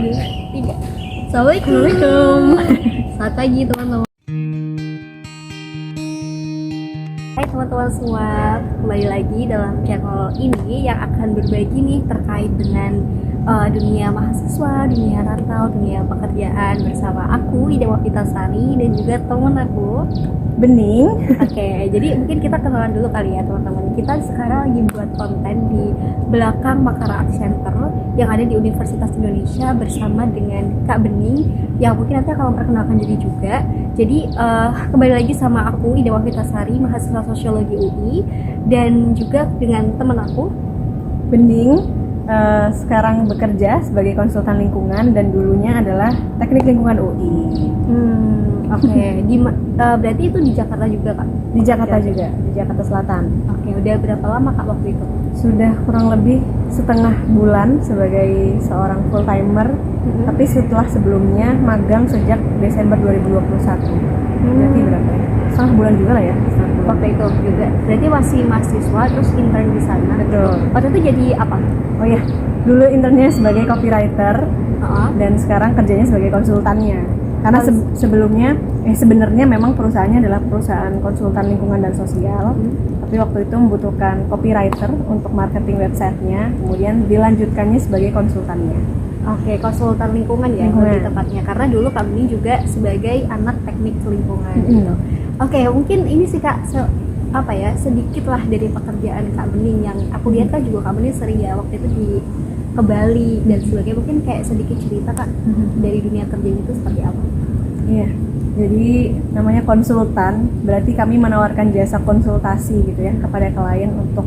3. Assalamualaikum. Selamat pagi teman-teman. Hai teman-teman semua, kembali lagi dalam channel ini yang akan berbagi nih terkait dengan dunia mahasiswa, dunia rantau, dunia pekerjaan bersama aku Ida Wafitasari dan juga teman aku Bening. Oke, jadi mungkin kita kenalan dulu kali ya teman-teman. Kita sekarang lagi buat konten di belakang Makara Art Center yang ada di Universitas Indonesia bersama dengan Kak Bening yang mungkin nanti akan memperkenalkan diri juga. Jadi kembali lagi sama aku Ida Wafitasari, mahasiswa sosiologi UI, dan juga dengan teman aku Bening sekarang bekerja sebagai konsultan lingkungan dan dulunya adalah teknik lingkungan UI. Oke. Berarti itu di Jakarta juga Kak? Di Jakarta juga, di Jakarta Selatan. Oke, udah berapa lama Kak waktu itu? Sudah kurang lebih setengah bulan sebagai seorang full timer, tapi setelah sebelumnya magang sejak Desember 2021. Berarti berapa ya? Setengah bulan juga lah ya. Waktu itu juga. Berarti masih mahasiswa terus intern di sana. Betul. Waktu itu jadi apa? Oh ya, dulu internnya sebagai copywriter dan sekarang kerjanya sebagai konsultannya. Karena sebelumnya sebenarnya memang perusahaannya adalah perusahaan konsultan lingkungan dan sosial. Tapi waktu itu membutuhkan copywriter untuk marketing websitenya, kemudian dilanjutkannya sebagai konsultannya. Oke, konsultan lingkungan ya lebih tepatnya. Karena dulu kami juga sebagai anak teknik lingkungan gitu. Oke, mungkin ini sih Kak sedikit lah dari pekerjaan Kak Bening yang aku lihat kan juga Kak Bening sering ya waktu itu ke Bali dan sebagainya. Mungkin kayak sedikit cerita Kak dari dunia kerja itu seperti apa? Iya, jadi namanya konsultan, berarti kami menawarkan jasa konsultasi gitu ya kepada klien untuk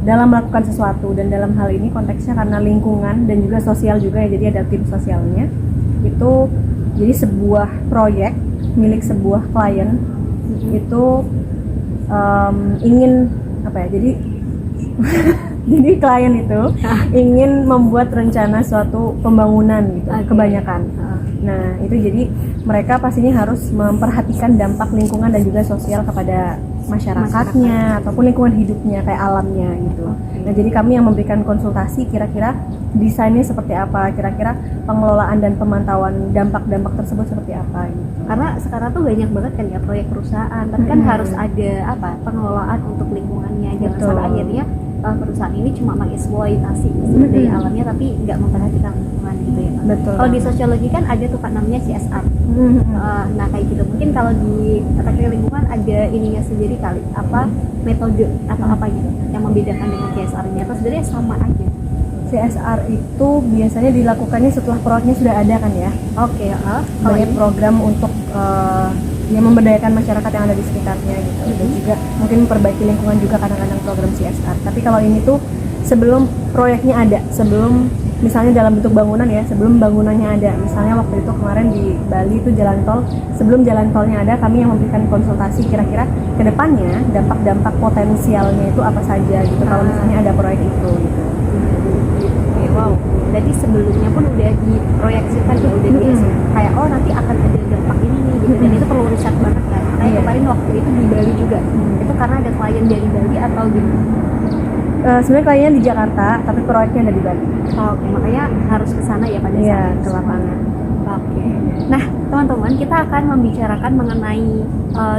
dalam melakukan sesuatu, dan dalam hal ini konteksnya karena lingkungan dan juga sosial juga ya, jadi ada tim sosialnya. Itu jadi sebuah proyek milik sebuah klien itu ingin jadi jadi klien itu ingin membuat rencana suatu pembangunan gitu, kebanyakan. Nah itu jadi mereka pastinya harus memperhatikan dampak lingkungan dan juga sosial kepada masyarakatnya ataupun lingkungan hidupnya kayak alamnya gitu. Nah jadi kami yang memberikan konsultasi kira-kira desainnya seperti apa, kira-kira pengelolaan dan pemantauan dampak-dampak tersebut seperti apa gitu. Karena sekarang tuh banyak banget kan ya proyek perusahaan, tapi kan harus ada pengelolaan untuk lingkungannya. Jangan sampai akhirnya perusahaan ini cuma mengeksploitasi sumber daya alamnya tapi nggak memperhatikan lingkungan gitu ya Pak. Betul. Kalau di sosiologi kan ada tuh Kak namanya CSR. Nah kayak gitu. Mungkin kalau di teknik lingkungan ada ininya sendiri kali, metode atau apa gitu yang membedakan dengan CSR-nya, atau sebenarnya sama aja? CSR itu biasanya dilakukannya setelah proyeknya sudah ada kan ya. Oke. Banyak program untuk memberdayakan masyarakat yang ada di sekitarnya gitu. Dan juga mungkin memperbaiki lingkungan juga kadang-kadang program CSR. Tapi kalau ini tuh sebelum proyeknya ada, sebelum misalnya dalam bentuk bangunan ya, sebelum bangunannya ada. Misalnya waktu itu kemarin di Bali itu jalan tol, sebelum jalan tolnya ada kami yang memberikan konsultasi kira-kira ke depannya dampak-dampak potensialnya itu apa saja gitu kalau misalnya ada proyek itu gitu. Wow, berarti sebelumnya pun udah diproyeksikan ya, udah kayak nanti akan ada dampak ini nih gitu, dan itu perlu riset banget kan. Kayak kemarin waktu itu di Bali juga, itu karena ada klien dari Bali atau gimana? Sebenarnya kliennya di Jakarta, tapi proyeknya ada di Bali. Oke, makanya harus ke sana ya pada saat ke lapangan. Oke. Nah, teman-teman, kita akan membicarakan mengenai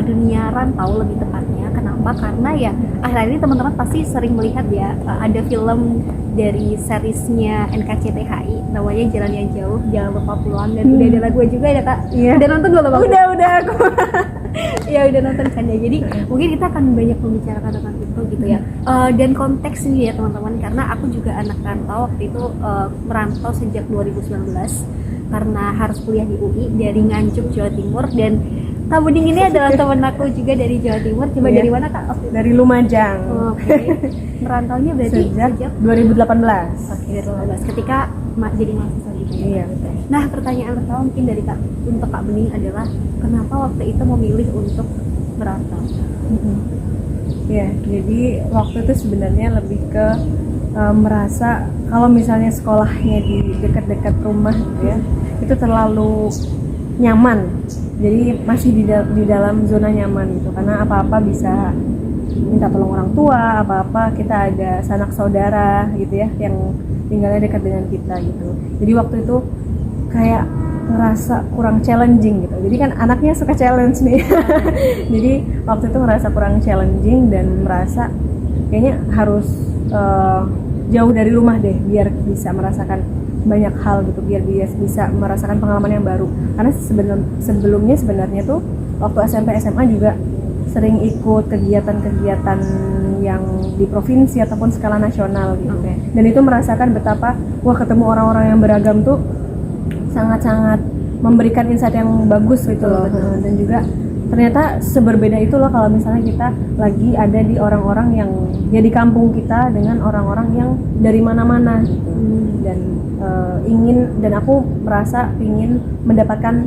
dunia rantau lebih tepatnya. Kenapa? Karena ya akhir-akhir ini teman-teman pasti sering melihat ya ada film dari seriesnya NKCTHI namanya Jalan Yang Jauh, Jangan Lupa Pulang, dan udah ada lagu juga ya Kak? Iya. Udah nonton belum Bang? Udah aku. Ya udah nonton kan ya. Jadi mungkin kita akan banyak membicarakan tentang itu gitu ya. Dan konteks ini ya teman-teman, karena aku juga anak rantau waktu itu merantau sejak 2019 karena harus kuliah di UI dari Nganjuk, Jawa Timur, dan Kak Bening ini adalah teman aku juga dari Jawa Timur. Coba dari mana Kak? Dari Lumajang. Oke. Merantaunya berarti sejak 2018. Oke, 2018. Ketika jadi mahasiswa gitu ya. Iya, betul. Nah, pertanyaan pertama mungkin dari Kak untuk Kak Bening adalah kenapa waktu itu memilih untuk merantau? Ya, jadi waktu itu sebenarnya lebih ke merasa kalau misalnya sekolahnya di dekat-dekat rumah gitu ya, itu terlalu nyaman. Jadi masih di dalam zona nyaman gitu, karena apa-apa bisa minta tolong orang tua apa-apa, kita ada sanak saudara gitu ya yang tinggalnya dekat dengan kita gitu. Jadi waktu itu kayak ngerasa kurang challenging gitu. Jadi kan anaknya suka challenge nih. Jadi waktu itu ngerasa kurang challenging dan merasa kayaknya harus jauh dari rumah deh biar bisa merasakan banyak hal gitu, biar dia bisa merasakan pengalaman yang baru. Karena sebelumnya sebenarnya tuh waktu SMP SMA juga sering ikut kegiatan-kegiatan yang di provinsi ataupun skala nasional gitu. Dan itu merasakan betapa wah ketemu orang-orang yang beragam tuh sangat-sangat memberikan insight yang bagus gitu loh. Dan juga ternyata seberbeda itu loh kalau misalnya kita lagi ada di orang-orang yang ya di kampung kita dengan orang-orang yang dari mana-mana gitu. Dan aku merasa ingin mendapatkan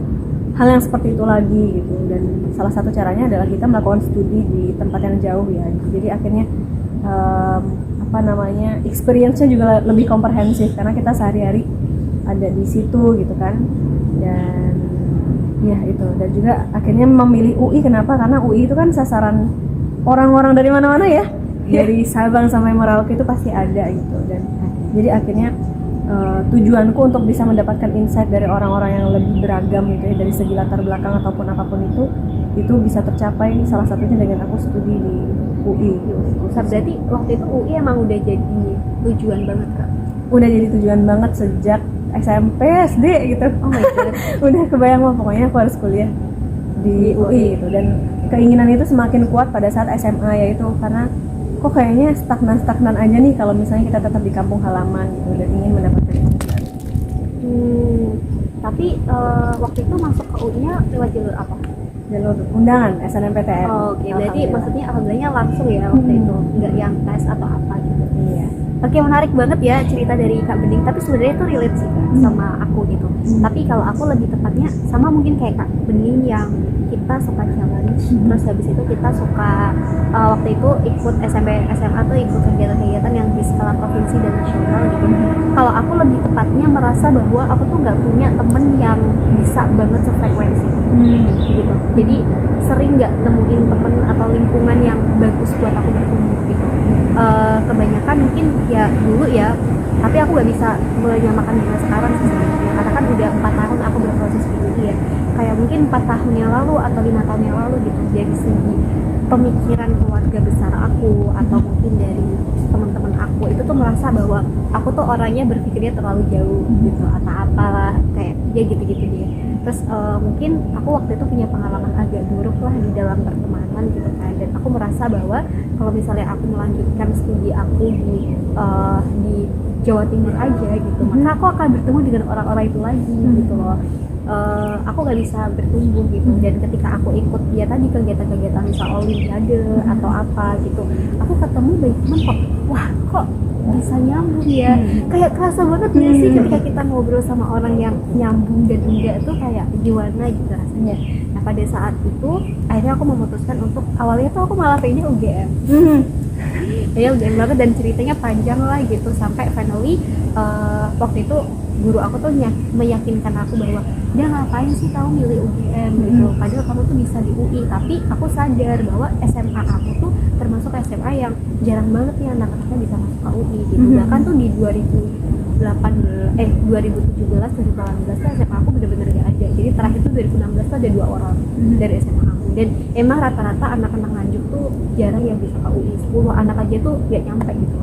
hal yang seperti itu lagi gitu. Dan salah satu caranya adalah kita melakukan studi di tempat yang jauh ya. Jadi akhirnya experience-nya juga lebih komprehensif karena kita sehari-hari ada di situ gitu kan. Dan ya itu, dan juga akhirnya memilih UI. Kenapa? Karena UI itu kan sasaran orang-orang dari mana-mana ya. Dari Sabang sampai Merauke itu pasti ada gitu. Dan jadi akhirnya tujuanku untuk bisa mendapatkan insight dari orang-orang yang lebih beragam gitu ya, dari segi latar belakang ataupun apapun itu bisa tercapai salah satunya dengan aku studi di UI. Berarti waktu itu UI emang udah jadi tujuan banget Kak? Udah jadi tujuan banget sejak SMP, SD gitu. Oh my god. Udah kebayang mah pokoknya aku harus kuliah di UI gitu. Dan keinginan itu semakin kuat pada saat SMA, yaitu karena kok kayaknya stagnan aja nih kalau misalnya kita tetap di kampung halaman gitu dan ingin mendapatkan ilmu baru. Tapi waktu itu masuk ke UI-nya lewat jalur apa? Jalur undangan SNMPTN. Oh, oke. Berarti maksudnya alhamdulillahnya langsung ya waktu itu, nggak yang tes atau apa gitu. Iya. Oke, menarik banget ya cerita dari Kak Bening. Tapi sebenarnya itu relate sih Kak sama aku gitu. Tapi kalau aku lebih tepatnya sama mungkin kayak Kak Bening yang kita suka challenge. Terus habis itu kita suka waktu itu ikut SMP SMA tuh ikut kegiatan-kegiatan yang di skala provinsi dan nasional gitu. Kalau aku lebih tepatnya merasa bahwa aku tuh nggak punya temen yang bisa banget sefrekuensi gitu. Jadi sering nggak nemuin temen atau lingkungan yang bagus buat aku bertumbuh gitu. Kebanyakan mungkin ya dulu ya, tapi aku nggak bisa menyamakan dengan sekarang sih sebenarnya, karena kan udah 4 tahun aku berproses di UI ya. Kayak mungkin 4 tahun yang lalu atau 5 tahun yang lalu gitu, dari segi pemikiran keluarga besar aku atau mungkin dari teman-teman aku itu tuh merasa bahwa aku tuh orangnya berpikirnya terlalu jauh gitu atau apalah kayak ya gitu-gitu dia. Terus mungkin aku waktu itu punya pengalaman agak buruk lah di dalam pertemanan gitu kan, dan aku merasa bahwa kalau misalnya aku melanjutkan studi aku di Jawa Timur aja gitu, maka aku akan bertemu dengan orang-orang itu lagi gitu loh. Aku nggak bisa bertumbuh gitu. Dan ketika aku ikut ya tadi kegiatan-kegiatan misal olimpiade atau apa gitu, aku ketemu banyak teman kok, wah kok bisa nyambung ya, kayak kerasa banget ya sih ketika kita ngobrol sama orang yang nyambung dan enggak tuh kayak gimana gitu rasanya. Nah pada saat itu akhirnya aku memutuskan untuk, awalnya tuh aku malah pengennya UGM. Ya UGM banget, dan ceritanya panjang lah gitu sampai finally waktu itu guru aku tuh meyakinkan aku bahwa dia ngapain sih kamu milih UGM gitu, padahal kamu tuh bisa di UI. Tapi aku sadar bahwa SMA aku tuh termasuk SMA yang jarang banget ya anak-anaknya bisa masuk ke UI gitu. Bahkan tuh di 2017 tuh SMA aku bener-bener gak ada. Jadi terakhir tuh 2016 tuh ada 2 orang dari SMA aku, dan emang rata-rata anak-anak Nganjuk tuh jarang yang bisa ke UI. 10 anak aja tuh gak nyampe gitu.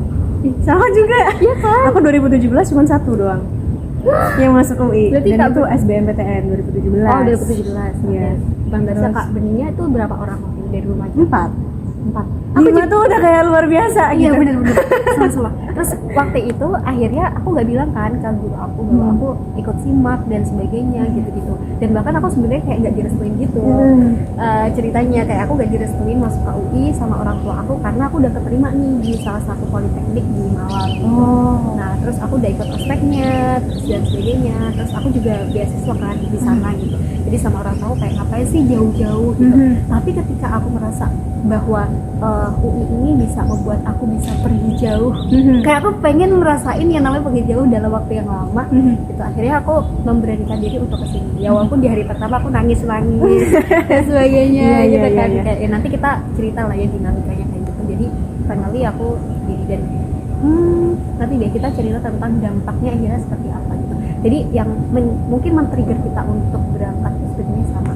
Sama juga. Iya kan? Aku 2017 cuma 1 doang yang masuk UI. Berarti dan itu SBMPTN 2017. Oh 2017. Iya. Bang Dasa Kak Beningnya itu berapa orang waktu dari rumah? 4. Aku 5 tuh udah kayak luar biasa iya, gitu. bener-bener sama-sama. Terus waktu itu akhirnya aku nggak bilang kan ke guru aku bahwa aku ikut simak dan sebagainya gitu-gitu. Dan bahkan aku sebenarnya kayak nggak direstuin gitu. Ceritanya kayak aku nggak direstuin masuk ke UI sama orang tua aku karena aku udah keterima nih di salah satu politeknik di Malang gitu. Nah terus aku udah ikut ospeknya terus dan sebagainya. Terus aku juga beasiswa kan di sana gitu. Jadi sama orang tua kayak ngapain sih jauh-jauh gitu. Tapi ketika aku merasa bahwa UI ini bisa membuat aku bisa pergi jauh, kayak aku pengen ngerasain yang namanya pergi jauh dalam waktu yang lama gitu. Akhirnya aku memberanikan diri untuk kesini ya, walaupun di hari pertama aku nangis dan sebagainya gitu kan. Kayak, ya, nanti kita cerita lah ya dinamikanya kayak gitu. finally aku jadi dan nanti deh kita cerita tentang dampaknya akhirnya seperti apa gitu. Jadi yang mungkin men-trigger kita untuk berangkat itu sebenarnya sama.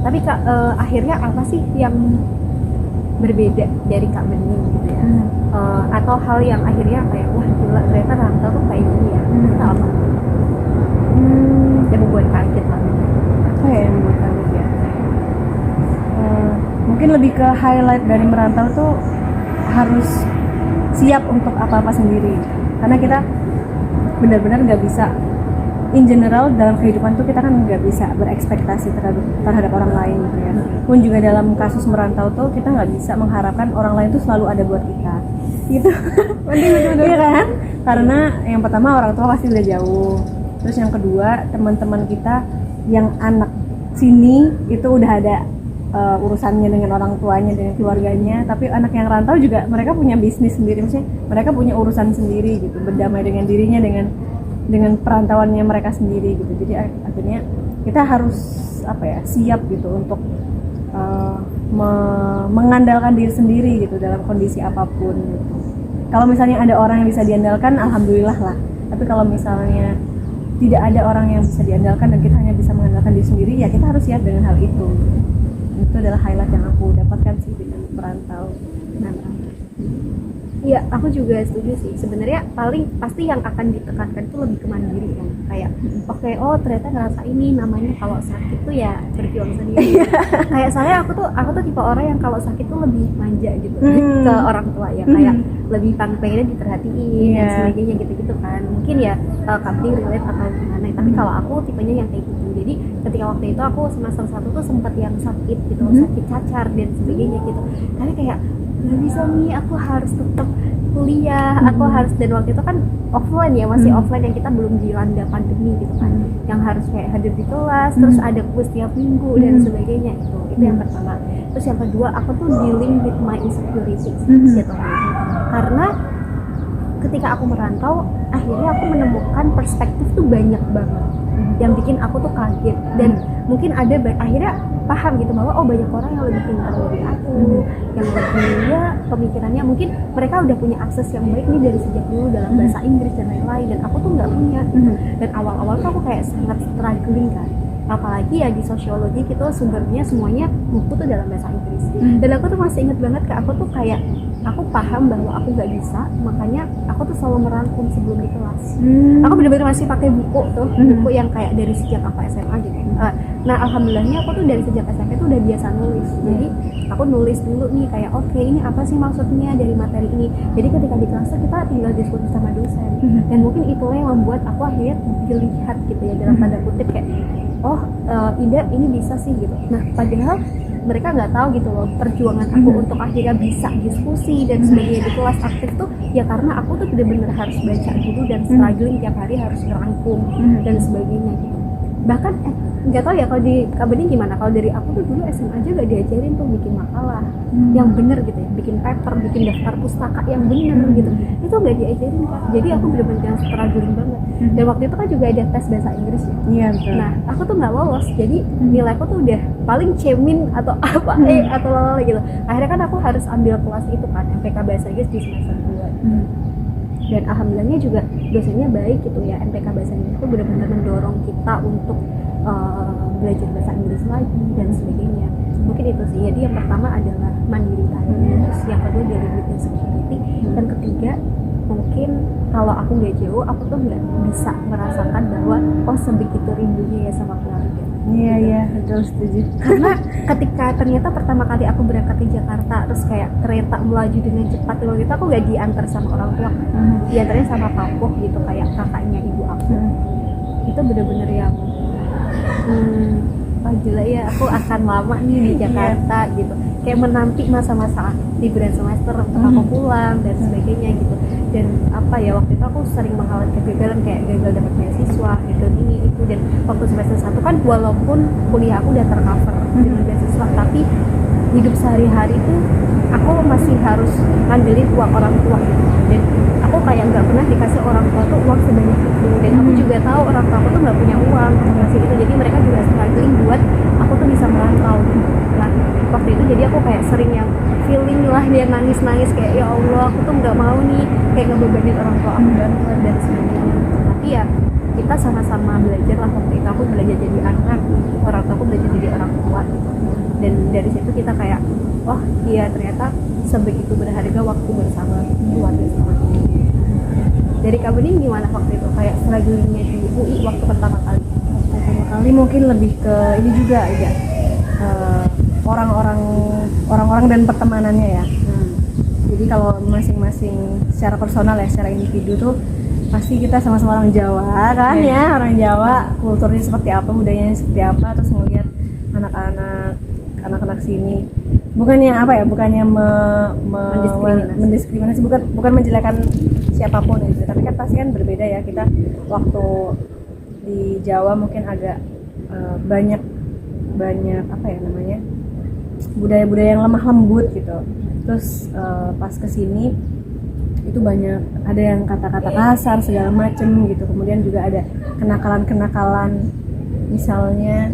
Tapi Kak, akhirnya apa sih yang berbeda dari Kak Bening gitu ya? Atau hal yang akhirnya kayak wah gila ternyata rantau tuh kayak gini ya. Itu apa? Yang membuat kaget lah. Apa ya yang membuat kaget ya? Mungkin lebih ke highlight dari merantau tuh harus siap untuk apa-apa sendiri, karena kita benar-benar nggak bisa, in general dalam kehidupan tuh kita kan nggak bisa berekspektasi terhadap orang lain gitu ya. Pun juga dalam kasus merantau tuh kita nggak bisa mengharapkan orang lain tuh selalu ada buat kita gitu. Iya kan, karena yang pertama orang tua pasti udah jauh, terus yang kedua teman-teman kita yang anak sini itu udah ada urusannya dengan orang tuanya, dengan keluarganya. Tapi anak yang rantau juga mereka punya bisnis sendiri, maksudnya mereka punya urusan sendiri gitu, berdamai dengan dirinya, dengan perantauannya mereka sendiri gitu. Jadi akhirnya kita harus siap gitu untuk mengandalkan diri sendiri gitu dalam kondisi apapun gitu. Kalau misalnya ada orang yang bisa diandalkan, alhamdulillah lah. Tapi kalau misalnya tidak ada orang yang bisa diandalkan dan kita hanya bisa mengandalkan diri sendiri, ya kita harus siap dengan hal itu. Itu adalah highlight yang aku dapatkan sih dengan merantau. Iya, aku juga setuju sih. Sebenarnya paling pasti yang akan ditekankan itu lebih ke mandiri kan. Kayak oh ternyata ngerasa ini namanya kalau sakit tuh ya berjuang sendiri. Kayak saya aku tuh tipe orang yang kalau sakit tuh lebih manja gitu ke orang tua ya, kayak lebih pengennya diperhatiin dan sebagainya gitu-gitu kan. Mungkin ya Kak Bing relate atau gimana. Tapi kalau aku tipenya yang kayak gitu. Jadi ketika waktu itu aku semester 1 tuh sempat yang sakit gitu, sakit cacar dan sebagainya gitu. Tapi kayak nggak bisa nih, aku harus tetap kuliah, aku harus, dan waktu itu kan offline ya, masih offline yang kita belum dilanda pandemi gitu kan, yang harus kayak hadir di kelas, terus ada kuis tiap minggu dan sebagainya. Itu yang pertama. Terus yang kedua, aku tuh dealing with my insecurities gitu kan, karena ketika aku merantau akhirnya aku menemukan perspektif tuh banyak banget yang bikin aku tuh kaget, dan mungkin ada akhirnya paham gitu bahwa banyak orang yang lebih pintar dari aku, yang lebih pemikirannya, mungkin mereka udah punya akses yang baik nih dari sejak dulu dalam bahasa Inggris dan lain-lain, dan aku tuh nggak punya gitu. Dan awal-awal tuh aku kayak sangat struggling kan, apalagi ya di sosiologi gitu sumbernya semuanya buku tuh dalam bahasa Inggris. Dan aku tuh masih inget banget aku tuh kayak aku paham bahwa aku nggak bisa, makanya aku tuh selalu merangkum sebelum di kelas. Aku bener-bener masih pakai buku tuh, buku yang kayak dari sejak aku SMA gitu. Nah alhamdulillahnya aku tuh dari sejak SMP tuh udah biasa nulis. Jadi aku nulis dulu nih kayak oke, ini apa sih maksudnya dari materi ini. Jadi ketika di kelas kita tinggal diskusi sama dosen. Dan mungkin itulah yang membuat aku akhirnya dilihat gitu ya dalam tanda kutip kayak Ida ini bisa sih gitu. Nah padahal mereka nggak tahu gitu loh perjuangan aku untuk akhirnya bisa diskusi dan sebagainya di kelas aktif tuh ya karena aku tuh benar-benar harus baca dulu dan struggling tiap hari harus ngerangkum dan sebagainya gitu. Bahkan nggak tahu ya kalau di Kak Bening gimana, kalau dari aku tuh dulu SMA aja gak diajarin tuh bikin makalah yang bener gitu ya, bikin paper, bikin daftar pustaka yang bener gitu, itu gak diajarin Kak. Jadi aku bener-bener yang struggling banget. Dan waktu itu kan juga ada tes bahasa Inggris ya. Iya betul. Nah aku tuh nggak lolos, jadi nilai aku tuh udah paling cemin atau apa atau lala gitu. Akhirnya kan aku harus ambil kelas itu kan, MPK bahasa Inggris di semester 2. Dan alhamdulillahnya juga dosennya baik gitu ya. MPK bahasa Inggris itu benar-benar mendorong kita untuk belajar bahasa Inggris lagi dan sebagainya. Mungkin itu sih. Jadi yang pertama adalah mandiri tadi, terus yang kedua dari insecurity, dan ketiga mungkin kalau aku nggak jauh, aku tuh nggak bisa merasakan bahwa sebegitu rindunya ya sama keluarga. Iya betul, setuju. Karena ketika ternyata pertama kali aku berangkat ke Jakarta, terus kayak kereta melaju dengan cepat, waktu itu aku nggak diantar sama orang tua, diantarnya sama papuh gitu, kayak kakaknya ibu aku. Itu bener-bener yang gila ya, aku akan lama nih di Jakarta gitu, kayak menanti masa-masa liburan semester untuk aku pulang dan sebagainya gitu. Dan apa ya, waktu itu aku sering mengalami kegagalan, kayak gagal dapat beasiswa, gagal ini itu. Dan waktu semester 1 kan walaupun kuliah aku udah tercover dengan beasiswa, tapi hidup sehari-hari tuh aku masih harus ngandelin uang orang tua gitu. Dan aku kayak nggak pernah dikasih orang tua tuh uang sebanyak itu, dan aku juga tahu orang tua aku tuh nggak punya uang untuk kasih itu. Jadi mereka juga struggling buat aku tuh bisa merantau. Nah waktu itu, jadi aku kayak sering yang feeling lah dia nangis kayak ya Allah aku tuh nggak mau nih kayak ngebebanin orang tua aku dan sebagainya. Tapi ya kita sama-sama belajar lah waktu itu, aku belajar jadi anak, orang tua aku belajar jadi orang tua gitu. Dan dari situ kita kayak wah iya ternyata sebegitu berharga waktu bersama keluarga sama ini. Dari Kak Bening gimana waktu itu kayak strugglingnya di UI waktu pertama kali? Pertama kali mungkin lebih ke ini juga ya, orang-orang dan pertemanannya ya. Jadi kalau masing-masing secara personal ya, secara individu tuh pasti kita sama-sama orang Jawa kan ya, orang Jawa kulturnya seperti apa, budayanya seperti apa, terus ngelihat anak-anak sini bukannya mendiskriminasi, bukan menjelekan siapapun gitu, tapi kan pasti kan berbeda ya. Kita waktu di Jawa mungkin agak banyak apa ya namanya, budaya-budaya yang lemah lembut gitu. Terus pas kesini itu banyak ada yang kata-kata kasar segala macem gitu. Kemudian juga ada kenakalan misalnya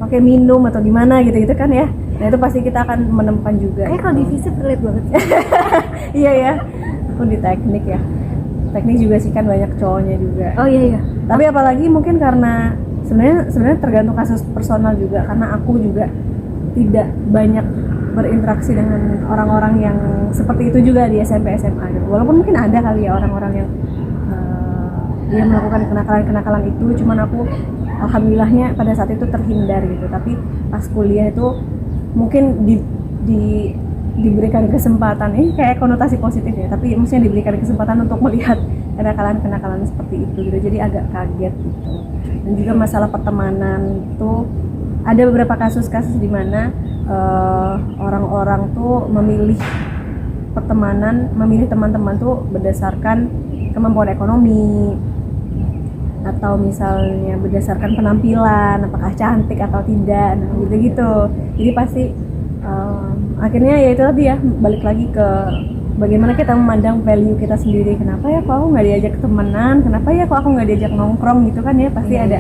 pakai minum atau gimana gitu kan ya. Nah itu pasti kita akan menemukan juga. Kayak kalau di fisik relate banget. Iya ya, aku di teknik ya. Teknik juga sih kan banyak cowoknya juga. Oh iya. Tapi apalagi mungkin karena sebenarnya tergantung kasus personal juga, karena aku juga tidak banyak berinteraksi dengan orang-orang yang seperti itu juga di SMP SMA gitu. Walaupun mungkin ada kali ya orang-orang yang dia melakukan kenakalan itu, cuman aku alhamdulillahnya pada saat itu terhindar gitu. Tapi pas kuliah itu mungkin diberikan kesempatan, ini kayak konotasi positif ya, tapi maksudnya diberikan kesempatan untuk melihat kenakalan seperti itu gitu. Jadi agak kaget gitu. Dan juga masalah pertemanan tuh ada beberapa kasus-kasus di mana orang-orang tuh memilih teman-teman tuh berdasarkan kemampuan ekonomi, atau misalnya berdasarkan penampilan, apakah cantik atau tidak, nah gitu. Jadi pasti akhirnya ya itu tadi ya, balik lagi ke bagaimana kita memandang value kita sendiri. Kenapa ya kok aku nggak diajak temenan, kenapa ya kok aku nggak diajak nongkrong gitu kan ya, pasti ada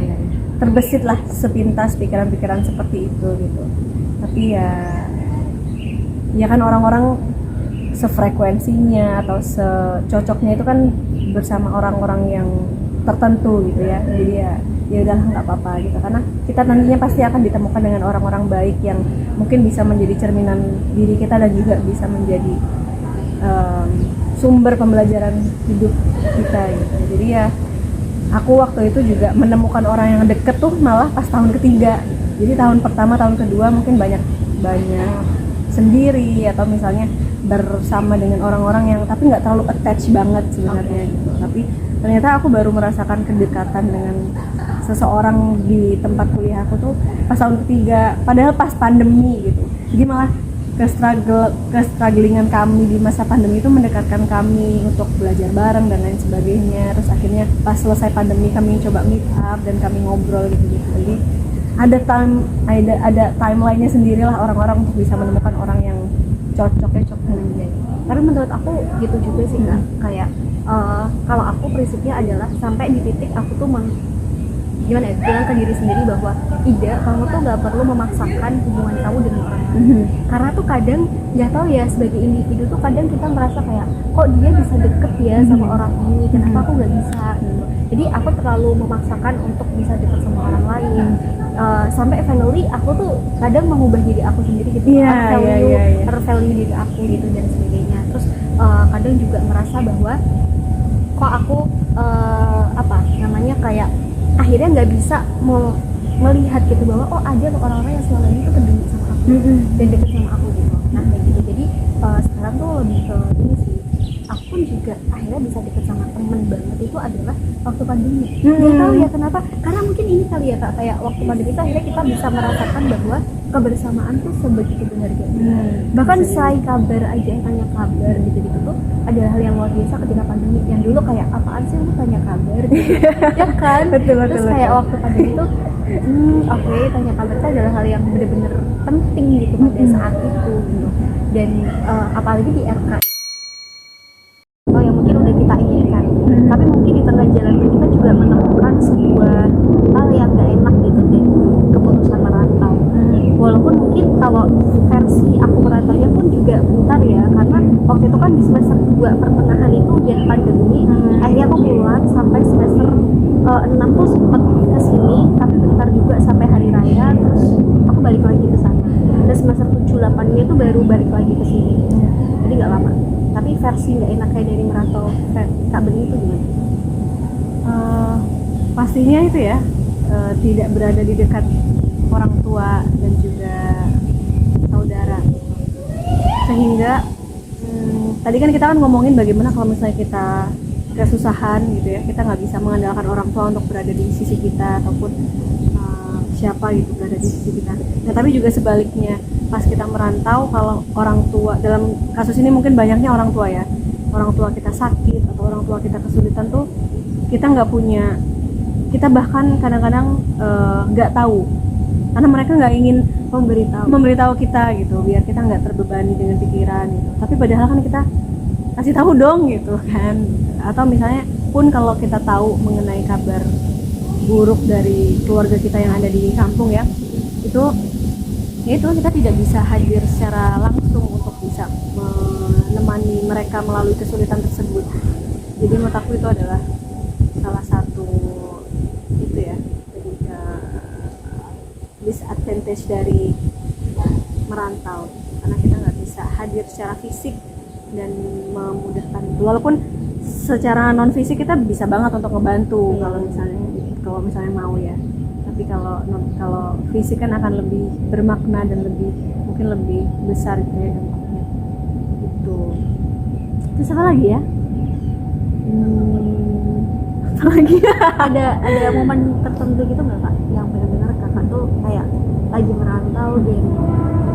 terbesit lah sepintas pikiran-pikiran seperti itu gitu. Tapi ya kan orang-orang sefrekuensinya atau secocoknya itu kan bersama orang-orang yang tertentu gitu ya. Jadi ya udahlah nggak apa-apa gitu, karena kita nantinya pasti akan ditemukan dengan orang-orang baik yang mungkin bisa menjadi cerminan diri kita dan juga bisa menjadi sumber pembelajaran hidup kita gitu. Jadi ya aku waktu itu juga menemukan orang yang deket tuh malah pas tahun ketiga. Jadi tahun pertama, tahun kedua mungkin banyak sendiri atau misalnya bersama dengan orang-orang yang tapi nggak terlalu attach banget sebenarnya gitu. Tapi ternyata aku baru merasakan kedekatan dengan seseorang di tempat kuliah aku tuh pas tahun ketiga, padahal pas pandemi gitu. Jadi malah kestrugglingan kami di masa pandemi itu mendekatkan kami untuk belajar bareng dan lain sebagainya. Terus akhirnya pas selesai pandemi kami coba meet up dan kami ngobrol gitu. Jadi ada timelinenya sendirilah orang-orang untuk bisa menemukan orang yang cocok dengan dia. Karena menurut aku gitu juga sih Kak. Kayak kalau aku prinsipnya adalah sampai di titik aku tuh bilang ke diri sendiri bahwa tidak, kamu tuh nggak perlu memaksakan hubungan kamu dengan orang lain. Karena tuh kadang nggak tahu ya, sebagai individu tuh kadang kita merasa kayak kok dia bisa deket ya sama orang ini, kenapa aku nggak bisa gitu. Jadi aku terlalu memaksakan untuk bisa deket sama orang lain. Sampai finally aku tuh kadang mengubah diri aku sendiri gitu, value diri aku gitu dan sebagainya. Terus kadang juga merasa bahwa kok aku kayak akhirnya nggak bisa melihat gitu bahwa oh ada orang-orang yang selama ini tuh peduli sama aku dan deket sama aku gitu. Nah kayak gitu. Jadi sekarang tuh lebih ke ini sih, aku pun juga akhirnya bisa deket sama temen banget itu adalah waktu pandemi. Nggak tahu ya kenapa, karena mungkin ini kali ya Kak, kayak waktu pandemi itu akhirnya kita bisa merasakan bahwa kebersamaan tuh sebegitu berharganya. Bahkan saya kabar aja, tanya kabar gitu-gitu tuh adalah hal yang luar biasa ketika pandemi. Yang dulu kayak apaan sih lu tanya kabar gitu. Ya kan? Betul. Terus kayak waktu pandemi tuh oke, tanya kabar itu adalah hal yang benar-benar penting gitu pada saat itu gitu. Dan apalagi di RK yang mungkin udah kita inginkan, tapi mungkin di tengah jalan kita juga menemukan sebuah hal yang gak enak gitu dari keputusan merantau. Walaupun mungkin kalau juga bentar ya, karena waktu itu kan di semester 2 pertengahan itu udah pandemi. Akhirnya aku keluar sampai semester 6 tuh sempet kesini, tapi bentar juga sampai hari raya, terus aku balik lagi ke sana. Dan semester 7-8 nya tuh baru balik lagi ke sini, jadi nggak lama. Tapi versi nggak enak kayak dari merantau Kak Bening itu gimana? Pastinya itu ya, tidak berada di dekat orang tua dan juga saudara, sehingga tadi kan kita kan ngomongin bagaimana kalau misalnya kita kesusahan gitu ya, kita nggak bisa mengandalkan orang tua untuk berada di sisi kita, ataupun siapa gitu berada di sisi kita. Nah tapi juga sebaliknya, pas kita merantau, kalau orang tua, dalam kasus ini mungkin banyaknya orang tua ya, orang tua kita sakit atau orang tua kita kesulitan tuh, kita nggak punya, kita bahkan kadang-kadang nggak tahu, karena mereka nggak ingin memberitahu kita gitu, biar kita nggak terbebani dengan pikiran gitu. Tapi padahal kan kita kasih tahu dong gitu kan. Atau misalnya pun kalau kita tahu mengenai kabar buruk dari keluarga kita yang ada di kampung ya, itu kita tidak bisa hadir secara langsung untuk bisa menemani mereka melalui kesulitan tersebut. Jadi menurut aku itu adalah salah satu itu ya, jadi disadvantage dari merantau, karena kita nggak bisa hadir secara fisik dan memudahkan itu. Walaupun secara non fisik kita bisa banget untuk ngebantu kalau misalnya mau ya, tapi kalau fisik kan akan lebih bermakna dan mungkin lebih besar gitu ya dampaknya. Itu terus apa lagi ya? Apa lagi? ada momen tertentu gitu nggak Kak, yang benar-benar Kakak tuh kayak lagi merantau dan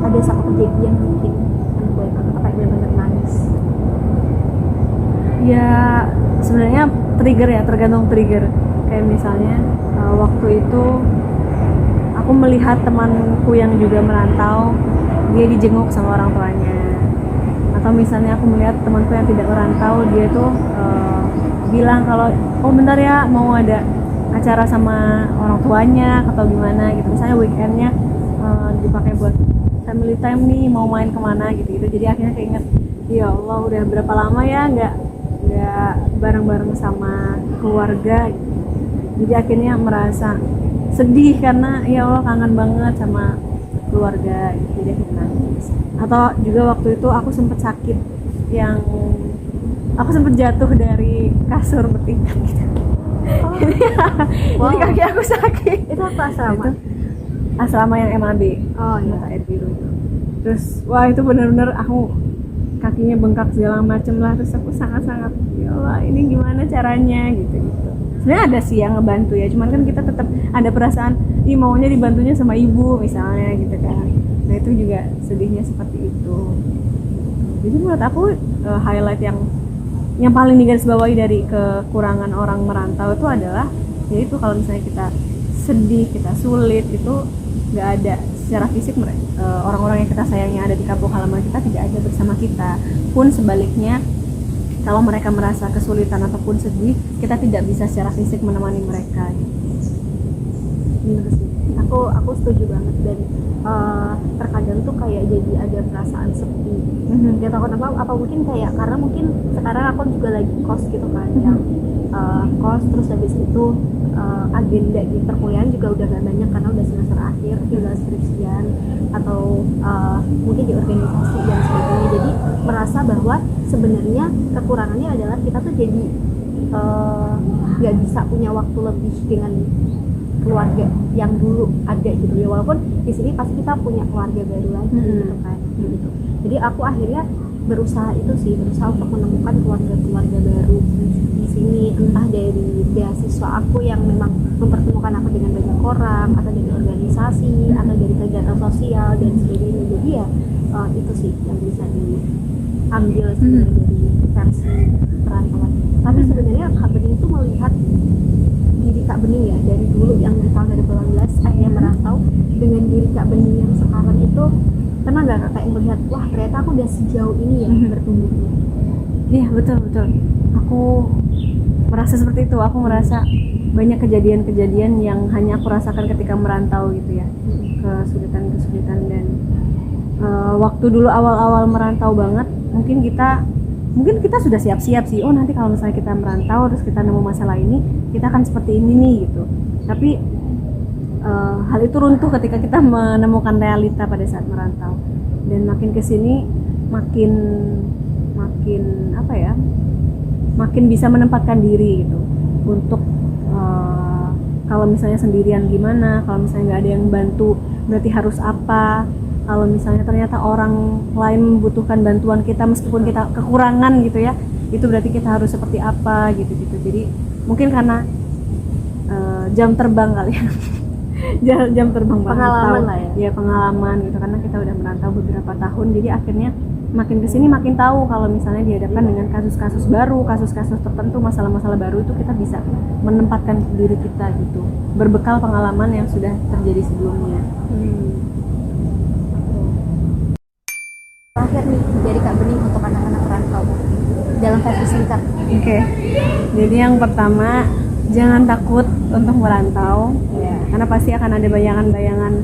ada satu kejadian mungkin yang buat Kakak kayak benar-benar nangis? Ya sebenarnya trigger ya, tergantung trigger. Kayak misalnya waktu itu aku melihat temanku yang juga merantau, dia dijenguk sama orang tuanya. Atau misalnya aku melihat temanku yang tidak merantau, dia tuh bilang kalau oh bentar ya mau ada acara sama orang tuanya atau gimana gitu, misalnya weekendnya dipakai buat family time nih, mau main kemana gitu. Jadi akhirnya keinget, ya Allah udah berapa lama ya nggak bareng-bareng sama keluarga gitu. Jadi akhirnya merasa sedih karena ya Allah kangen banget sama keluarga gitu. Jadi akhirnya nangis. Atau juga waktu itu aku sempet sakit, yang aku sempet jatuh dari kasur bertingkat gitu. Jadi kaki aku sakit. Itu apa asrama? Asrama yang MAB. Oh iya, air biru itu. Terus wah itu benar-benar aku kakinya bengkak segala macem lah. Terus aku sangat-sangat ya Allah ini gimana caranya gitu. Sebenarnya ada sih yang ngebantu ya, cuman kan kita tetap ada perasaan maunya dibantunya sama ibu misalnya gitu kan. Nah itu juga sedihnya seperti itu. Jadi menurut aku highlight yang paling digarisbawahi dari kekurangan orang merantau itu adalah, yaitu kalau misalnya kita sedih, kita sulit, itu nggak ada secara fisik orang-orang yang kita sayang yang ada di kampung halaman kita tidak ada bersama kita. Pun sebaliknya, kalau mereka merasa kesulitan ataupun sedih, kita tidak bisa secara fisik menemani mereka. Bener sih, aku setuju banget. Dan terkadang tuh kayak jadi ada perasaan sepi. Gak tau kenapa, apa mungkin kayak karena mungkin sekarang aku juga lagi kos gitu kan, yang kos, terus habis itu agenda di perkuliahan juga udah gak banyak karena udah semester akhir, tinggal skripsian atau mungkin di organisasi dan sebagainya. Jadi merasa bahwa sebenarnya kekurangannya adalah kita tuh jadi gak bisa punya waktu lebih dengan keluarga yang dulu ada gitu ya, walaupun di sini pasti kita punya keluarga baru lagi gitu kan gitu. Jadi aku akhirnya berusaha untuk menemukan keluarga baru di sini, entah dari beasiswa aku yang memang mempertemukan aku dengan banyak orang, atau dari organisasi, atau dari kegiatan sosial dan sebagainya. Jadi ya itu sih yang bisa diambil sebenarnya dari versi perantauan. Tapi sebenarnya Kak Bening itu melihat diri Kak Bening ya dari dulu yang di tahun 2018 akhirnya merantau, dengan diri Kak Bening yang sekarang itu pernah nggak Kak kayak melihat, wah ternyata aku udah sejauh ini ya bertumbuhnya? Iya betul. Aku merasa seperti itu. Aku merasa banyak kejadian-kejadian yang hanya aku rasakan ketika merantau gitu ya, kesulitan dan waktu dulu awal-awal merantau banget, mungkin kita sudah siap-siap sih, oh nanti kalau misalnya kita merantau terus kita nemu masalah ini, kita akan seperti ini nih gitu. Tapi hal itu runtuh ketika kita menemukan realita pada saat merantau. Dan makin kesini makin apa ya, makin bisa menempatkan diri gitu untuk kalau misalnya sendirian gimana, kalau misalnya nggak ada yang bantu berarti harus apa, kalau misalnya ternyata orang lain membutuhkan bantuan kita meskipun kita kekurangan gitu ya, itu berarti kita harus seperti apa gitu. Jadi mungkin karena jam terbang kali ya jam terbang Pengalaman merantau. lah ya. Ya pengalaman gitu, karena kita udah merantau beberapa tahun, jadi akhirnya makin kesini makin tahu kalau misalnya dihadapkan dengan kasus-kasus baru, kasus-kasus tertentu, masalah-masalah baru, itu kita bisa menempatkan diri kita gitu, berbekal pengalaman yang sudah terjadi sebelumnya. Terakhir nih dari Kak Bening untuk anak-anak rantau dalam versi singkat. Oke. Jadi yang pertama, jangan takut untuk merantau, karena pasti akan ada bayangan-bayangan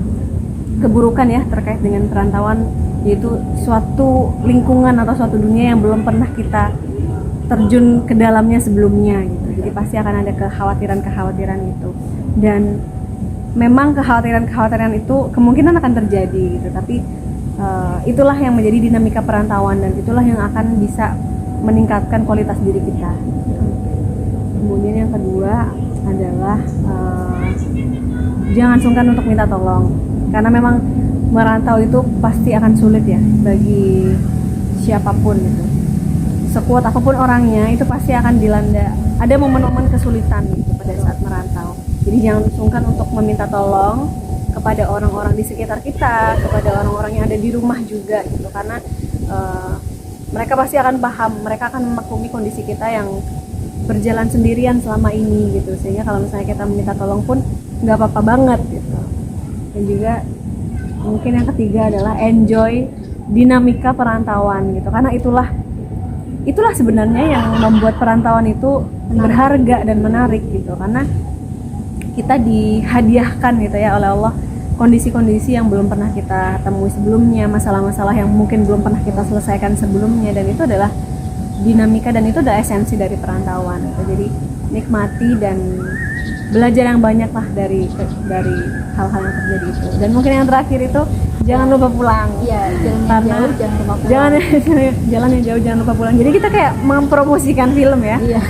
keburukan ya terkait dengan perantauan, yaitu suatu lingkungan atau suatu dunia yang belum pernah kita terjun ke dalamnya sebelumnya gitu. Jadi pasti akan ada kekhawatiran itu, dan memang kekhawatiran itu kemungkinan akan terjadi gitu. Tapi itulah yang menjadi dinamika perantauan, dan itulah yang akan bisa meningkatkan kualitas diri kita. Kemudian yang kedua adalah jangan sungkan untuk minta tolong, karena memang merantau itu pasti akan sulit ya bagi siapapun gitu. Sekuat apapun orangnya, itu pasti akan dilanda ada momen-momen kesulitan gitu pada saat merantau. Jadi jangan sungkan untuk meminta tolong kepada orang-orang di sekitar kita, kepada orang-orang yang ada di rumah juga gitu, karena mereka pasti akan paham, mereka akan memaklumi kondisi kita yang berjalan sendirian selama ini gitu, sehingga kalau misalnya kita meminta tolong pun nggak apa-apa banget gitu. Dan juga mungkin yang ketiga adalah enjoy dinamika perantauan gitu, karena itulah sebenarnya yang membuat perantauan itu berharga dan menarik gitu, karena kita dihadiahkan gitu ya oleh Allah kondisi-kondisi yang belum pernah kita temui sebelumnya, masalah-masalah yang mungkin belum pernah kita selesaikan sebelumnya, dan itu adalah dinamika dan itu adalah esensi dari perantauan gitu. Jadi nikmati dan belajar yang banyak lah dari hal-hal yang terjadi itu. Dan mungkin yang terakhir itu jangan lupa pulang. Iya, jalan yang jauh jangan lupa pulang. Jalan yang jauh jangan lupa pulang. Jadi kita kayak mempromosikan film ya. Iya.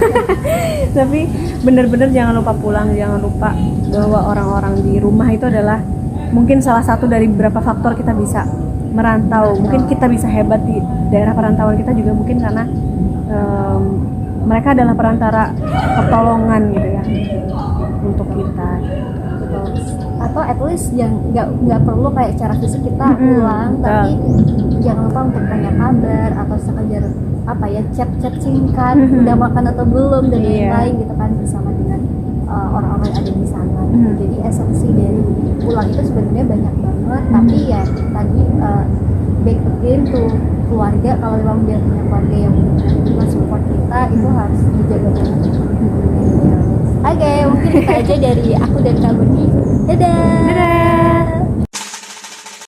Tapi benar-benar jangan lupa pulang, jangan lupa bahwa orang-orang di rumah itu adalah mungkin salah satu dari beberapa faktor kita bisa merantau. Mungkin kita bisa hebat di daerah perantauan kita juga mungkin karena mereka adalah perantara pertolongan gitu ya untuk kita. Atau at least yang nggak perlu kayak cara fisik kita pulang, tapi jangan lupa untuk tanya kabar atau sekedar apa ya, chat singkat, udah makan atau belum dan lain-lain gitu kan, bersama dengan orang-orang yang ada di sana. Jadi esensi dari pulang itu sebenarnya banyak banget, tapi ya tadi back again tuh keluarga, kalau memang dia punya keluarga yang benar-benar support kita, itu harus dijaga banget. Oke, mungkin itu aja dari aku dan Kak Budi. Dadah.